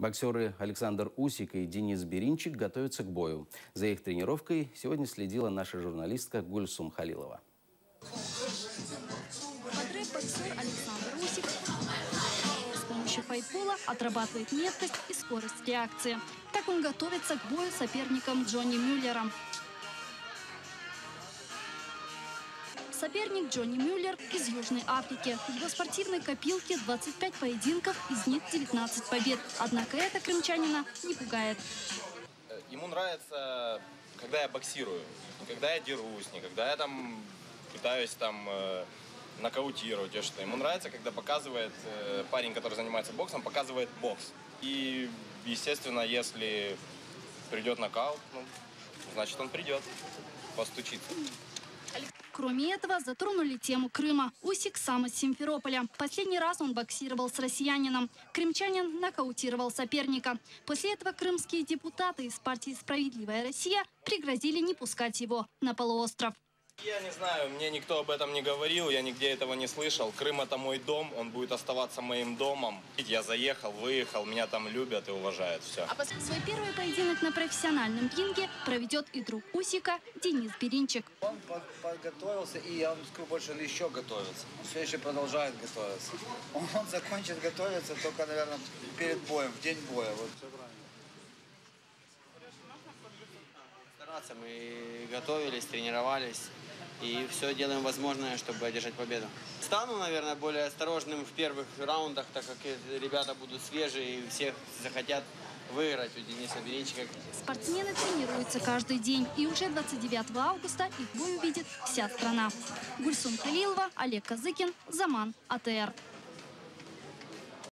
Боксеры Александр Усик и Денис Беринчик готовятся к бою. За их тренировкой сегодня следила наша журналистка Гульсум Халилова. Боксер Александр Усик с помощью файтбола отрабатывает меткость и скорость реакции. Так он готовится к бою с соперником Джонни Мюллером. Соперник Джонни Мюллер из Южной Африки. В его спортивной копилке 25 поединков, из них 19 побед. Однако это крымчанина не пугает. Ему нравится, когда я боксирую, не когда я дерусь, не когда я там пытаюсь нокаутировать. Что. Ему нравится, когда показывает парень, который занимается боксом, показывает бокс. И, естественно, если придет нокаут, значит он придет постучиться. Кроме этого, затронули тему Крыма. Усик сам из Симферополя. Последний раз он боксировал с россиянином. Крымчанин нокаутировал соперника. После этого крымские депутаты из партии «Справедливая Россия» пригрозили не пускать его на полуостров. Я не знаю, мне никто об этом не говорил, я нигде этого не слышал. Крым – это мой дом, он будет оставаться моим домом. Я заехал, выехал, меня там любят и уважают. Все. А свой первый поединок на профессиональном ринге проведет и друг Усика Денис Беринчик. Он подготовился, и я вам скажу больше, он еще готовится. Он все еще продолжает готовиться. Он закончит готовиться только, наверное, перед боем, в день боя. Вот. Стараться, мы готовились, тренировались и все делаем возможное, чтобы одержать победу. Стану, наверное, более осторожным в первых раундах, так как ребята будут свежие и всех захотят выиграть у Дениса Беринчика. Спортсмены тренируются каждый день, и уже 29 августа их бой увидит вся страна. Гульсум Халилова, Олег Казыкин, Заман, АТР.